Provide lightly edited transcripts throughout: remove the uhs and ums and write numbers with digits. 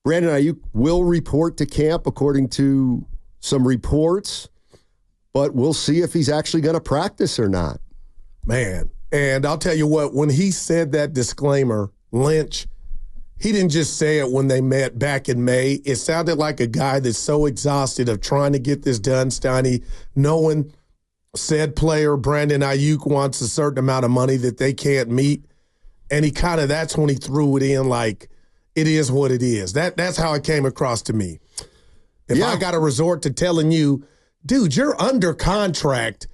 Brandon Aiyuk will report to camp according to some reports, but we'll see if he's actually going to practice or not. Man, and I'll tell you what, when he said that disclaimer, Lynch, he didn't just say it when they met back in May. It sounded like a guy that's so exhausted of trying to get this done, Steiny, knowing said player, Brandon Aiyuk, wants a certain amount of money that they can't meet. And that's when he threw it in like, it is what it is. That's how it came across to me. If I got to resort to telling you, dude, you're under contract,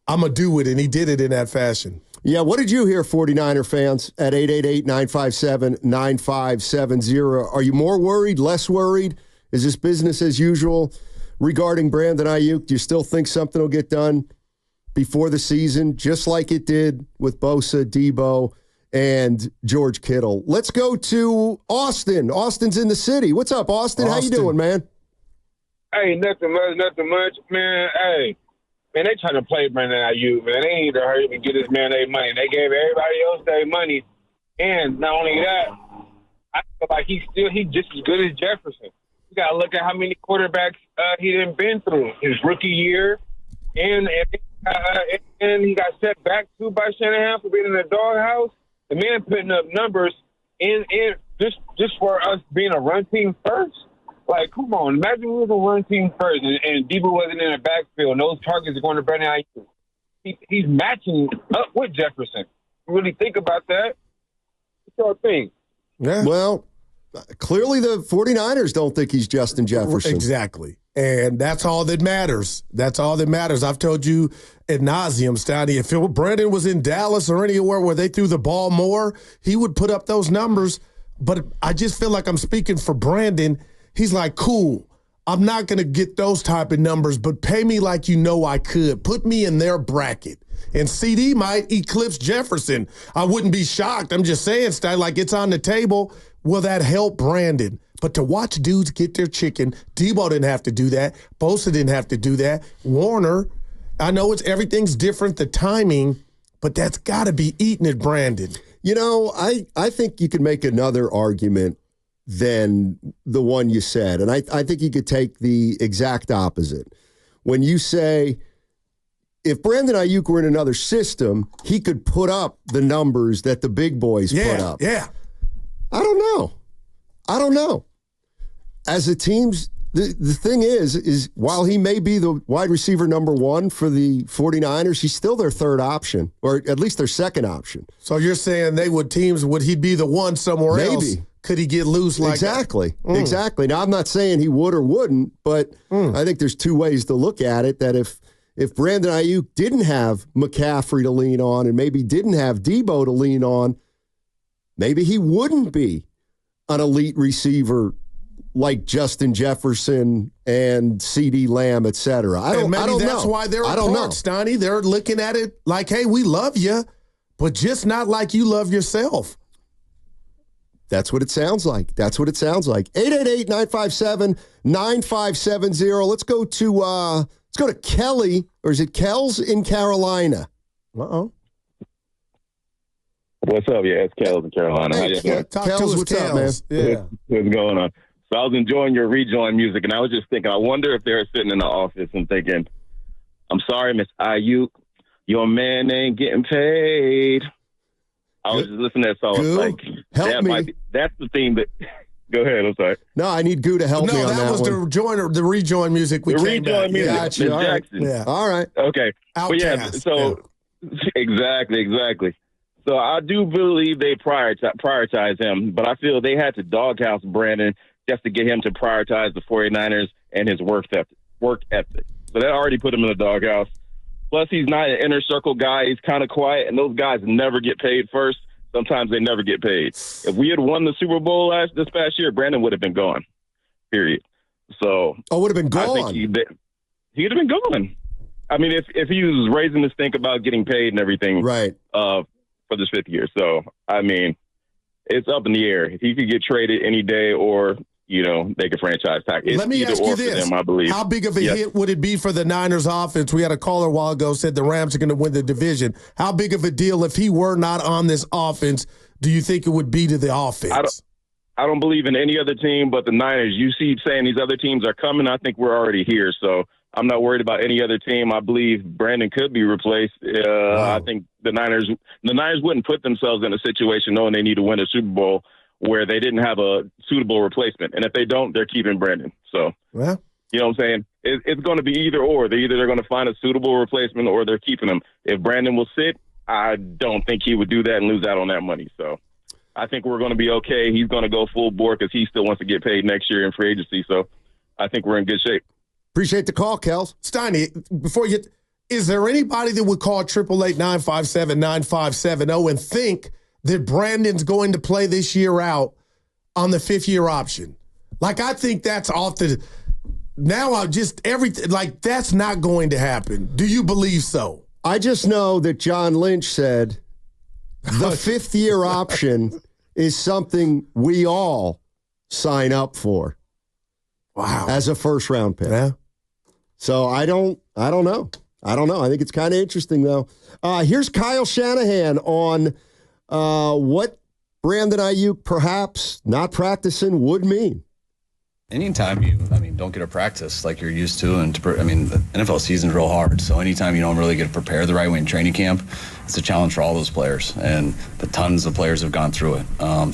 I'm going to do it. And he did it in that fashion. Yeah, what did you hear, 49er fans, at 888-957-9570? Are you more worried, less worried? Is this business as usual regarding Brandon Aiyuk? Do you still think something will get done before the season, just like it did with Bosa, Debo, and George Kittle? Let's go to Austin. Austin's in the city. What's up, Austin? How you doing, man? Hey, nothing much, man. Hey, man, they trying to play Brandon Aiyuk, man. They need to hurry up and get this man their money. They gave everybody else their money, and not only that, I feel like he's just as good as Jefferson. You got to look at how many quarterbacks he done been through his rookie year, and he got set back too by Shanahan for being in the doghouse. The man putting up numbers in just for us being a run team first. Like, come on, imagine we was a run team first and Debo wasn't in the backfield and those targets are going to Brandon Aiyuk. He's matching up with Jefferson. You really think about that? What's your thing? Yeah. Well, clearly the 49ers don't think he's Justin Jefferson. Exactly. And that's all that matters. That's all that matters. I've told you ad nauseum, Steiny, if Brandon was in Dallas or anywhere where they threw the ball more, he would put up those numbers. But I just feel like I'm speaking for Brandon. He's like, cool, I'm not going to get those type of numbers, but pay me like you know I could. Put me in their bracket. And CD might eclipse Jefferson. I wouldn't be shocked. I'm just saying, Steiny, like it's on the table. Will that help Brandon? But to watch dudes get their chicken, Debo didn't have to do that. Bosa didn't have to do that. Warner, I know everything's different, the timing, but that's got to be eating at Brandon. You know, I think you could make another argument than the one you said. And I think you could take the exact opposite. When you say, if Brandon Aiyuk were in another system, he could put up the numbers that the big boys put up. Yeah. I don't know. As a team's, the thing is while he may be the wide receiver number one for the 49ers, he's still their third option, or at least their second option. So you're saying would he be the one somewhere else? Maybe. Could he get loose like that? Exactly. Now, I'm not saying he would or wouldn't, but I think there's two ways to look at it, that if Brandon Aiyuk didn't have McCaffrey to lean on and maybe didn't have Debo to lean on, maybe he wouldn't be an elite receiver like Justin Jefferson and CD Lamb, et cetera. I don't know. That's why they're apart, Steiny. They're looking at it like, hey, we love you, but just not like you love yourself. That's what it sounds like. 888-957-9570. Let's go to Kelly, or is it Kells in Carolina? Uh-oh. What's up? Yeah, it's Kells in Carolina. Hey, Kells, what's up, man? Yeah. What's going on? So I was enjoying your rejoin music, and I was just thinking, I wonder if they're sitting in the office and thinking, I'm sorry, Miss Aiyuk, your man ain't getting paid. I was just listening to that song. I was like, that's the theme that. Go ahead. I'm sorry. No, I need Goo to help me on that. No, that was the rejoin music. The rejoin music. Gotcha. All right. Jackson. Yeah. All right. Okay. Outcast. But yeah. So exactly. So I do believe they prioritize him, but I feel they had to doghouse Brandon just to get him to prioritize the 49ers and his work ethic. So that already put him in the doghouse. Plus, he's not an inner circle guy. He's kind of quiet, and those guys never get paid first. Sometimes they never get paid. If we had won the Super Bowl this past year, Brandon would have been gone, period. So would have been gone? I think he'd have been gone. I mean, if he was raising his think about getting paid and everything right, for this fifth year. So, I mean, it's up in the air. He could get traded any day, or they could franchise tag. Let me ask you this. Them, I believe. How big of a hit would it be for the Niners offense? We had a caller a while ago said the Rams are going to win the division. How big of a deal, if he were not on this offense, do you think it would be to the offense? I don't believe in any other team but the Niners. You see saying these other teams are coming. I think we're already here. So I'm not worried about any other team. I believe Brandon could be replaced. Wow. I think the Niners wouldn't put themselves in a situation knowing they need to win a Super Bowl where they didn't have a suitable replacement. And if they don't, they're keeping Brandon. So, well, you know what I'm saying? It's going to be either or. They're going to find a suitable replacement or they're keeping him. If Brandon will sit, I don't think he would do that and lose out on that money. So I think we're going to be okay. He's going to go full board because he still wants to get paid next year in free agency. So I think we're in good shape. Appreciate the call, Kels. Steiny, is there anybody that would call 888-957-9570 and think that Brandon's going to play this year out on the 5th-year option? Like, I think that's off the – now I just – everything – like, that's not going to happen. Do you believe so? I just know that John Lynch said the 5th-year option is something we all sign up for. Wow. As a first-round pick. Yeah. So I don't know. I think it's kind of interesting, though. Here's Kyle Shanahan on what Brandon Aiyuk perhaps not practicing would mean. Anytime you, don't get to practice like you're used to, the NFL season's real hard. So anytime you don't really get to prepare the right way in training camp, it's a challenge for all those players. And the tons of players have gone through it.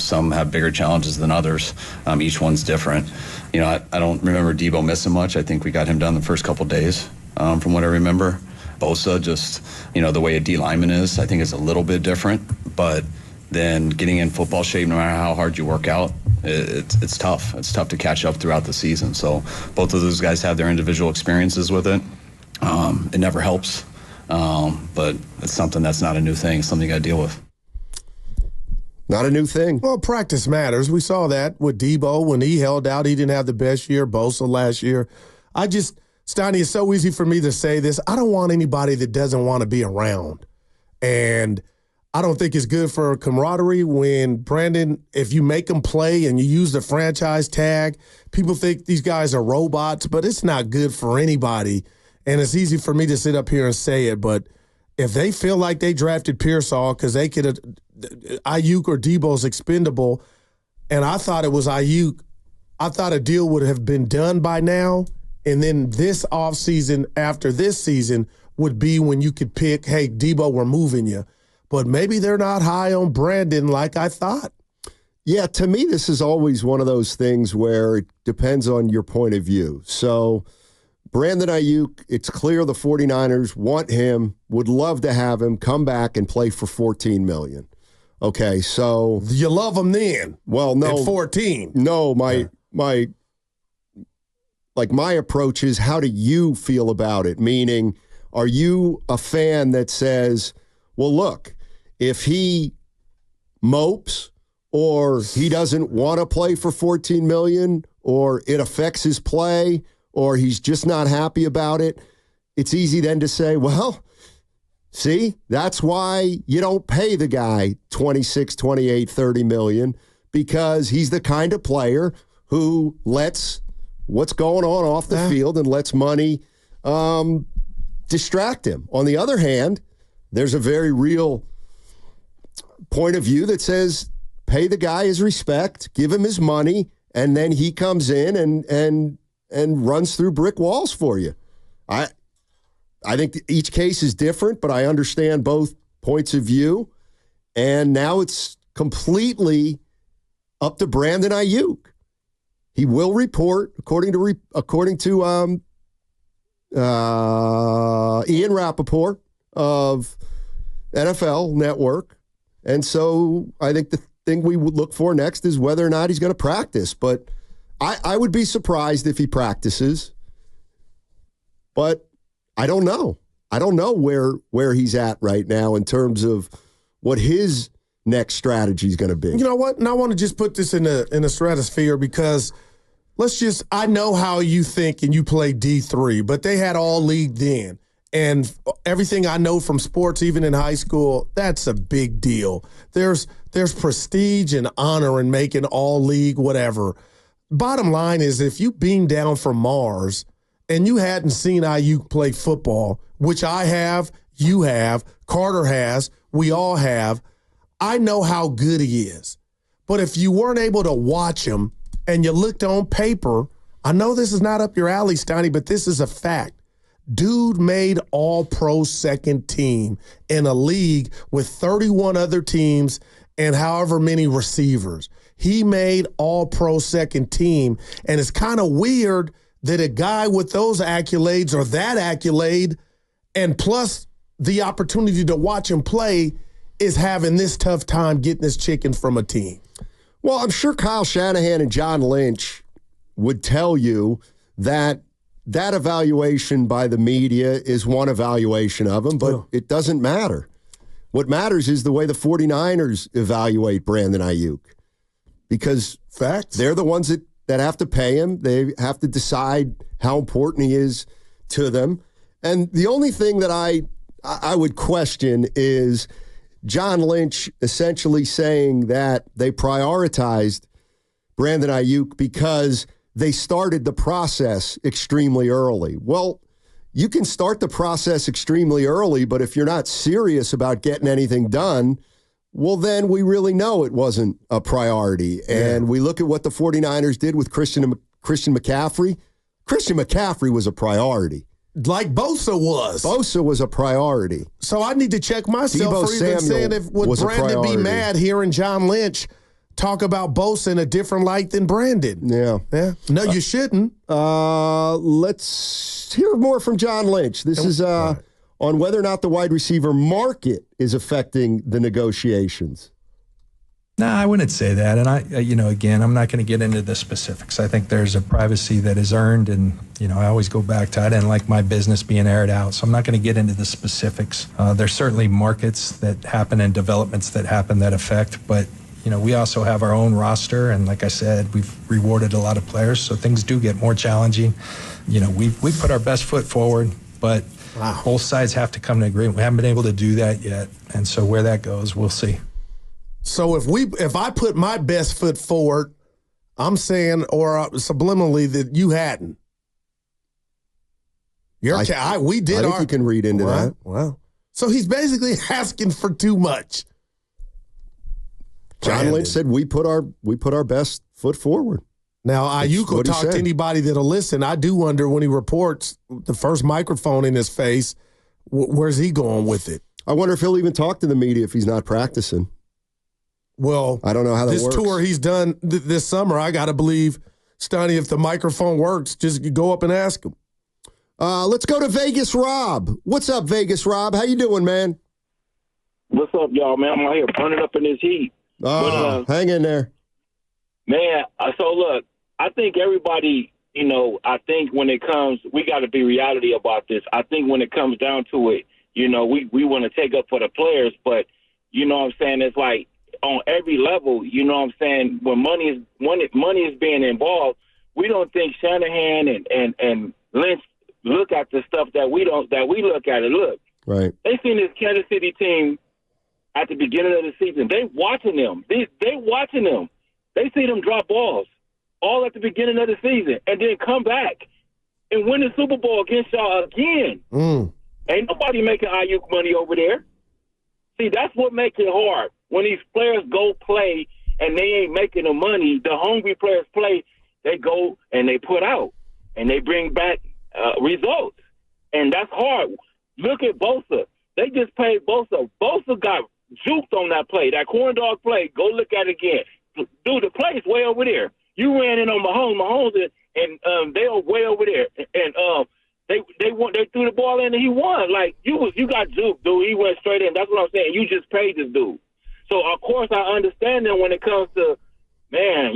Some have bigger challenges than others. Each one's different. I don't remember Debo missing much. I think we got him done the first couple days, from what I remember. Bosa, just, the way a D lineman is, I think it's a little bit different. But then getting in football shape, no matter how hard you work out, it's tough. It's tough to catch up throughout the season. So both of those guys have their individual experiences with it. It never helps, but it's something that's not a new thing. It's something you got to deal with. Not a new thing. Well, practice matters. We saw that with Debo when he held out. He didn't have the best year. Bosa last year. Steiny, it's so easy for me to say this. I don't want anybody that doesn't want to be around. And I don't think it's good for camaraderie when Brandon, if you make them play and you use the franchise tag, people think these guys are robots, but it's not good for anybody. And it's easy for me to sit up here and say it, but if they feel like they drafted Pearsall because they could have, Aiyuk or Debo's expendable, and I thought it was Aiyuk, I thought a deal would have been done by now, and then this offseason after this season would be when you could pick, hey, Debo, we're moving you. But maybe they're not high on Brandon like I thought. Yeah, to me, this is always one of those things where it depends on your point of view. So Brandon Aiyuk, it's clear the 49ers want him, would love to have him come back and play for $14 million. Okay, so you love him then? Well, no. At 14. No, my approach is, how do you feel about it? Meaning, are you a fan that says, well, look, if he mopes or he doesn't want to play for $14 million or it affects his play or he's just not happy about it, it's easy then to say, well, see, that's why you don't pay the guy $26, $28, $30 million, because he's the kind of player who lets what's going on off the field and lets money distract him. On the other hand, there's a very real point of view that says pay the guy his respect, give him his money, and then he comes in and runs through brick walls for you. I think each case is different, but I understand both points of view. And now it's completely up to Brandon Aiyuk. He will report, according to Ian Rappaport of NFL Network. And so I think the thing we would look for next is whether or not he's going to practice. But I would be surprised if he practices. But I don't know. I don't know where he's at right now in terms of what his next strategy is going to be. You know what? And I want to just put this in a stratosphere because I know how you think and you play D3, but they had all league then. And everything I know from sports, even in high school, that's a big deal. There's prestige and honor in making all league, whatever. Bottom line is, if you beam down from Mars and you hadn't seen Aiyuk play football, which I have, you have, Carter has, we all have, I know how good he is. But if you weren't able to watch him and you looked on paper, I know this is not up your alley, Steiny, but this is a fact. Dude made all-pro second team in a league with 31 other teams and however many receivers. He made all-pro second team, and it's kind of weird that a guy with those accolades or that accolade and plus the opportunity to watch him play is having this tough time getting this chicken from a team. Well, I'm sure Kyle Shanahan and John Lynch would tell you that evaluation by the media is one evaluation of him, but it doesn't matter. What matters is the way the 49ers evaluate Brandon Aiyuk. Because facts, they're the ones that have to pay him. They have to decide how important he is to them. And the only thing that I would question is John Lynch essentially saying that they prioritized Brandon Aiyuk because they started the process extremely early. Well, you can start the process extremely early, but if you're not serious about getting anything done, well, then we really know it wasn't a priority. And we look at what the 49ers did with Christian McCaffrey. Christian McCaffrey was a priority. Like Bosa was. Bosa was a priority. So I need to check myself Debo for even saying if would Brandon be mad hearing John Lynch talk about Bosa in a different light than Brandon. Yeah. No, you shouldn't. Let's hear more from John Lynch. This is on whether or not the wide receiver market is affecting the negotiations. No, I wouldn't say that. And again, I'm not going to get into the specifics. I think there's a privacy that is earned. And, I always go back to I didn't like my business being aired out. So I'm not going to get into the specifics. There's certainly markets that happen and developments that happen that affect. But, we also have our own roster. And like I said, we've rewarded a lot of players. So things do get more challenging. We put our best foot forward. But both sides have to come to agreement. We haven't been able to do that yet. And so where that goes, we'll see. So if I put my best foot forward, I'm saying, or subliminally, that you hadn't. We did. I think you can read into that. Wow. So he's basically asking for too much. John Lynch said we put our best foot forward. Now Aiyuk will talk to anybody that'll listen. I do wonder when he reports the first microphone in his face, where's he going with it? I wonder if he'll even talk to the media if he's not practicing. Well, I don't know how that works. This tour he's done this summer, I got to believe, Steiny, if the microphone works, just go up and ask him. Let's go to Vegas Rob. What's up, Vegas Rob? How you doing, man? What's up, y'all, man? I'm out here burning up in this heat. Hang in there. Man, so look, I think everybody, I think when it comes, we got to be reality about this. I think when it comes down to it, we want to take up for the players, but, what I'm saying, it's like, on every level, what I'm saying, when money is being involved, we don't think Shanahan and Lynch look at the stuff that we look at it. Look, right? They seen this Kansas City team at the beginning of the season. They watching them. They watching them. They see them drop balls all at the beginning of the season and then come back and win the Super Bowl against y'all again. Ain't nobody making Aiyuk money over there. See, that's what makes it hard. When these players go play and they ain't making the money, the hungry players play, they go and they put out and they bring back results. And that's hard. Look at Bosa. They just paid Bosa. Bosa got juked on that play, that corn dog play. Go look at it again. Dude, the play's way over there. You ran in on Mahomes and they are way over there. And they threw the ball in and he won. Like, you got juked, dude. He went straight in. That's what I'm saying. You just paid this dude. So, of course, I understand that when it comes to, man,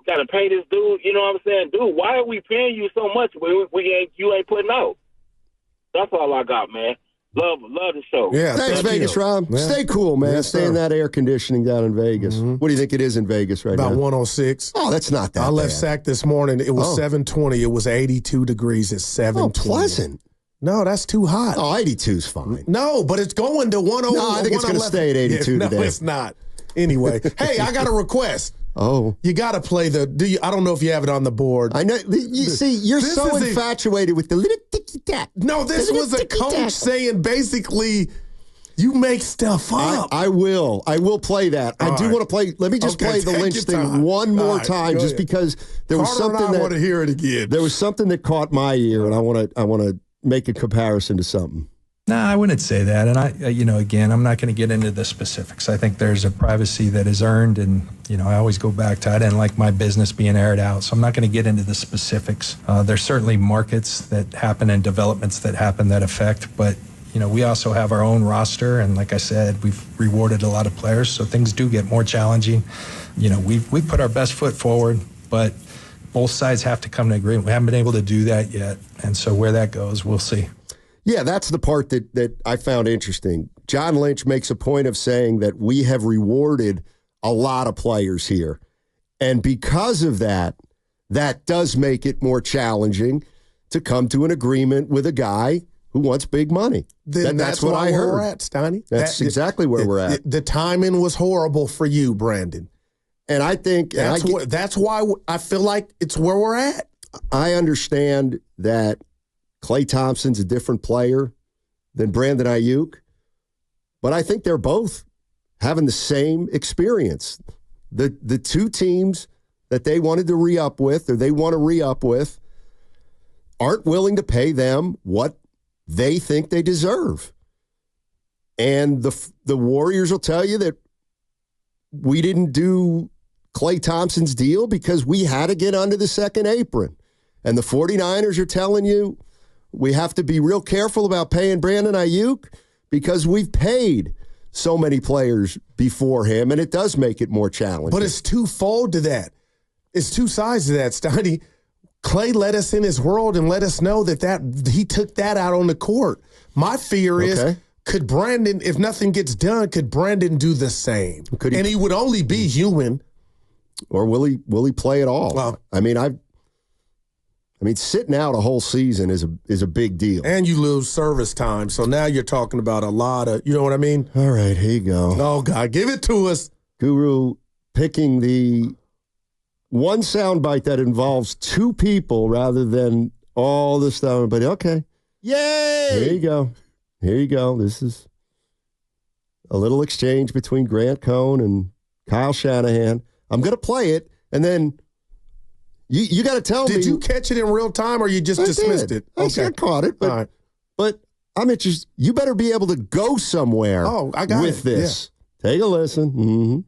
got to pay this dude. You know what I'm saying? Dude, why are we paying you so much when you ain't putting out? That's all I got, man. Love the show. Yeah, thanks, Vegas, Rob. Yeah. Stay cool, man. Yes, Stay in that air conditioning down in Vegas. Mm-hmm. What do you think it is in Vegas right now? About 106. Oh, that's not that bad. I left SAC this morning. It was 720. It was 82 degrees at 720. Oh, pleasant. No, that's too hot. Oh, 82's fine. No, but it's going to 101. No, I think it's going to stay at 82 today. No, it's not. Anyway, hey, I got a request. Oh. You got to play I don't know if you have it on the board. I know. You're so infatuated with the little ticky-tack. No, this was a coach saying basically You make stuff up. I will play that. I do want to play. Let me just play the Lynch thing one more time, just because there was something I want to hear it again. There was something that caught my ear, and I want to make a comparison to something. No, I wouldn't say that. And again, I'm not going to get into the specifics. I think there's a privacy that is earned. And, I always go back to, I didn't like my business being aired out. So I'm not going to get into the specifics. There's certainly markets that happen and developments that happen that affect. But, we also have our own roster. And like I said, we've rewarded a lot of players. So things do get more challenging. We put our best foot forward, but both sides have to come to agreement. We haven't been able to do that yet. And so where that goes, we'll see. Yeah, that's the part that I found interesting. John Lynch makes a point of saying that we have rewarded a lot of players here. And because of that, that does make it more challenging to come to an agreement with a guy who wants big money. That's what I heard. We're at, Steiny. That's exactly where we're at. The timing was horrible for you, Brandon. And I think that's why I feel like it's where we're at. I understand that Klay Thompson's a different player than Brandon Aiyuk, but I think they're both having the same experience. The two teams that they wanted to re-up with, or they want to re-up with, aren't willing to pay them what they think they deserve. And the Warriors will tell you that we didn't do Klay Thompson's deal because we had to get under the second apron. And the 49ers are telling you, we have to be real careful about paying Brandon Aiyuk because we've paid so many players before him, and it does make it more challenging. But it's twofold to that. It's two sides to that, Steiny. Klay let us in his world and let us know that he took that out on the court. My fear is, could Brandon, if nothing gets done, could Brandon do the same? And he would only be human. Or will he play at all? Well, I mean, sitting out a whole season is a big deal. And you lose service time. So now you're talking about a lot of, you know what I mean? All right, here you go. Oh, God, give it to us. Guru picking the one soundbite that involves two people rather than all the stuff. But okay. Yay! Here you go. Here you go. This is a little exchange between Grant Cohn and Kyle Shanahan. I'm going to play it, and then you got to tell me. Did you catch it in real time, or you just dismissed it? Okay. I caught it, but I'm interested. You better be able to go somewhere with this. Yeah. Take a listen. Mm-hmm.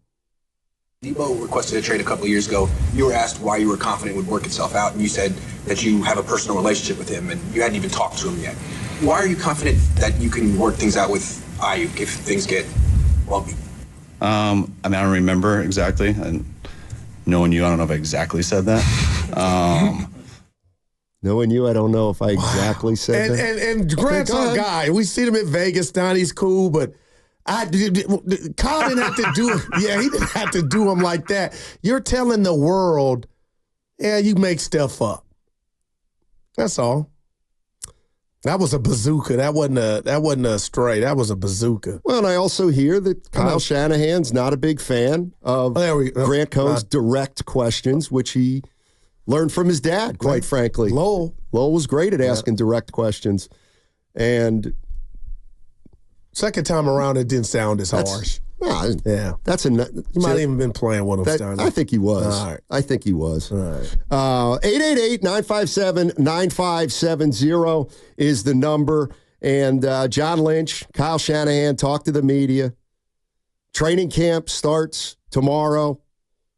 Debo requested a trade a couple of years ago. You were asked why you were confident it would work itself out, and you said that you have a personal relationship with him, and you hadn't even talked to him yet. Why are you confident that you can work things out with Aiyuk if things get bumpy? I don't remember exactly, and knowing you, I don't know if I exactly said that. Knowing you, I don't know if I exactly said that. And Grant's our guy. We seen him at Vegas. He's cool, but Kyle didn't have to do it. Yeah, he didn't have to do him like that. You're telling the world, you make stuff up. That's all. That was a bazooka. That wasn't a stray. That was a bazooka. Well, and I also hear that Kyle Shanahan's not a big fan of Grant Cohn's direct questions, which he learned from his dad, quite frankly. Lowell was great at asking direct questions. And second time around, it didn't sound as harsh. Yeah. You might have even been playing one of them. I think he was. All right. I think he was. All right. 888-957-9570 is the number. And John Lynch, Kyle Shanahan talked to the media. Training camp starts tomorrow.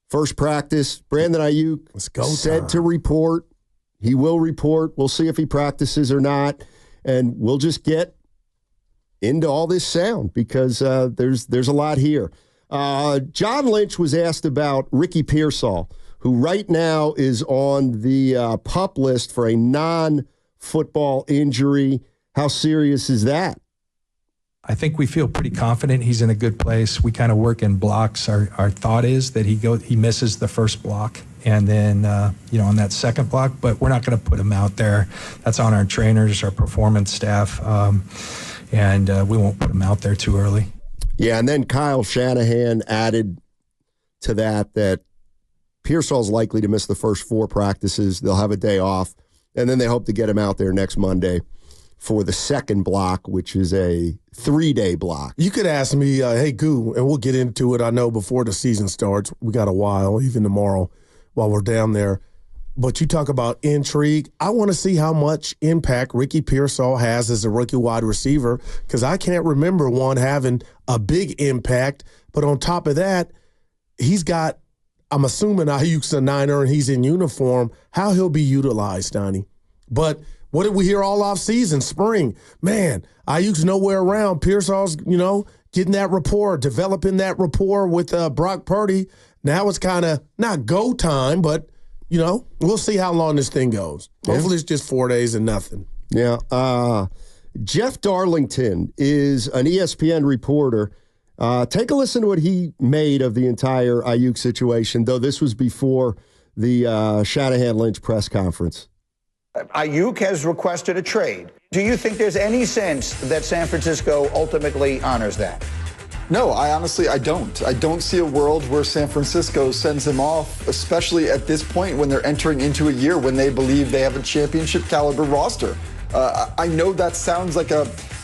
First practice. Brandon Aiyuk said to report. He will report. We'll see if he practices or not. And we'll just get into all this sound because there's a lot here. John Lynch was asked about Ricky Pearsall, who right now is on the PUP list for a non-football injury. How serious is that? I think we feel pretty confident he's in a good place. We kind of work in blocks. Our thought is that he misses the first block and then, on that second block, but we're not going to put him out there. That's on our trainers, our performance staff. And we won't put him out there too early. Yeah, and then Kyle Shanahan added to that Pearsall's likely to miss the first 4 practices. They'll have a day off, and then they hope to get him out there next Monday for the second block, which is a 3-day block. You could ask me, hey, Goo, and we'll get into it, I know, before the season starts. We got a while, even tomorrow, while we're down there. But you talk about intrigue. I want to see how much impact Ricky Pearsall has as a rookie wide receiver, because I can't remember one having a big impact. But on top of that, he's got, I'm assuming Aiyuk's a Niner and he's in uniform, how he'll be utilized, Donnie. But what did we hear all off season, spring? Man, Aiyuk's nowhere around. Pearsall's, getting that rapport, developing that rapport with Brock Purdy. Now it's kind of not go time, but, we'll see how long this thing goes. Hopefully it's just 4 days and nothing. Yeah. Jeff Darlington is an ESPN reporter. Take a listen to what he made of the entire Aiyuk situation, though this was before the Shanahan Lynch press conference. Aiyuk has requested a trade. Do you think there's any sense that San Francisco ultimately honors that? No, I don't. I don't see a world where San Francisco sends him off, especially at this point when they're entering into a year when they believe they have a championship caliber roster. I know that sounds like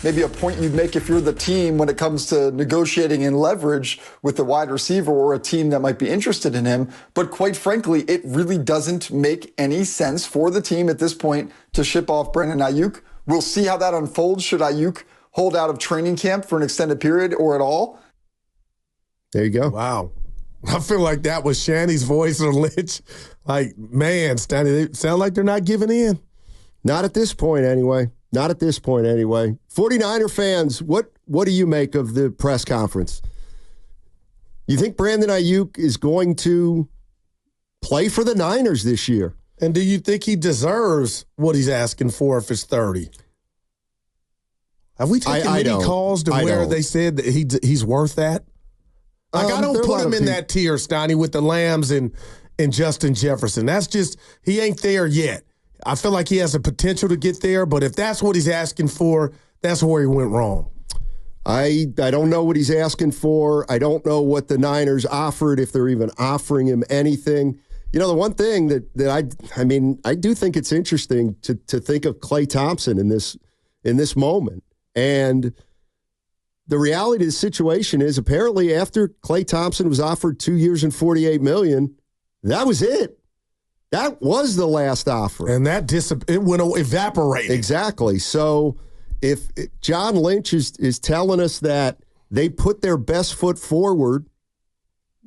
maybe a point you'd make if you're the team when it comes to negotiating and leverage with the wide receiver or a team that might be interested in him. But quite frankly, it really doesn't make any sense for the team at this point to ship off Brandon Aiyuk. We'll see how that unfolds. Should Aiyuk hold out of training camp for an extended period or at all? There you go. Wow. I feel like that was Shanny's voice or Lynch. Like, man, Steiny, they sound like they're not giving in. Not at this point, anyway. 49er fans, what do you make of the press conference? You think Brandon Aiyuk is going to play for the Niners this year? And do you think he deserves what he's asking for if it's 30? Have we taken many calls to where they said that he's worth that? Like, I don't put him in that tier, Steiny, with the Lambs and Justin Jefferson. That's just, he ain't there yet. I feel like he has a potential to get there, but if that's what he's asking for, that's where he went wrong. I don't know what he's asking for. I don't know what the Niners offered, if they're even offering him anything. The one thing that I do think it's interesting to think of Klay Thompson in this moment. And the reality of the situation is, apparently after Klay Thompson was offered 2 years and $48 million, that was it. That was the last offer. And that evaporated. Exactly. So if John Lynch is telling us that they put their best foot forward,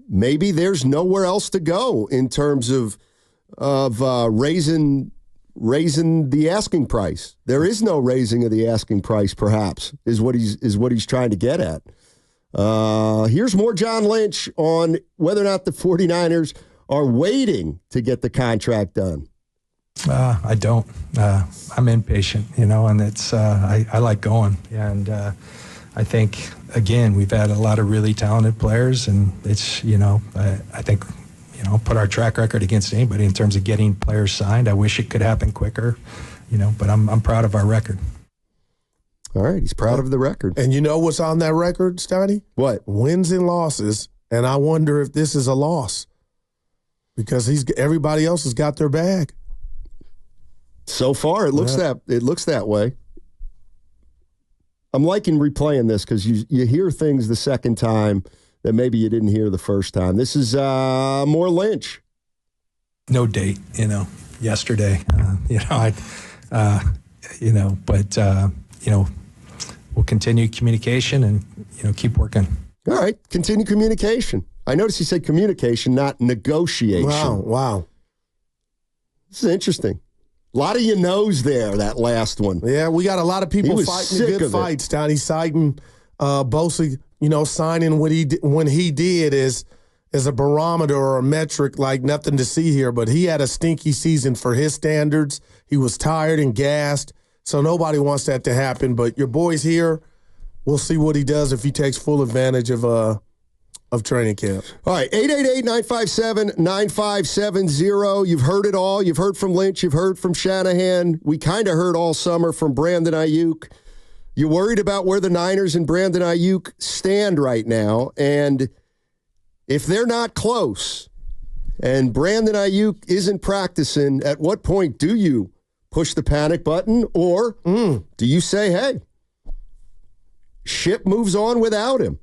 maybe there's nowhere else to go in terms of raising the asking price. There is no raising of the asking price, perhaps, is what he's trying to get at. Here's more John Lynch on whether or not the 49ers are waiting to get the contract done. I don't. I'm impatient, and it's I like going. And I think, again, we've had a lot of really talented players, and it's, I think, put our track record against anybody in terms of getting players signed. I wish it could happen quicker, but I'm proud of our record. All right, he's proud of the record. And you know what's on that record, Steiny? What? Wins and losses, and I wonder if this is a loss. Because everybody else has got their bag. So far, it looks that way. I'm liking replaying this because you hear things the second time that maybe you didn't hear the first time. This is more Lynch. No date, yesterday. We'll continue communication and keep working. All right, continue communication. I noticed he said communication, not negotiation. Wow. This is interesting. A lot of knows there, that last one. Yeah, we got a lot of people fighting a good fight, Steiny. Citing Bosa, signing when he did as a barometer or a metric like nothing to see here. But he had a stinky season for his standards. He was tired and gassed, so nobody wants that to happen. But your boy's here. We'll see what he does if he takes full advantage of training camp. All right, 888-957-9570. You've heard it all. You've heard from Lynch. You've heard from Shanahan. We kind of heard all summer from Brandon Aiyuk. You worried about where the Niners and Brandon Aiyuk stand right now, and if they're not close and Brandon Aiyuk isn't practicing, at what point do you push the panic button, or do you say, hey, ship moves on without him?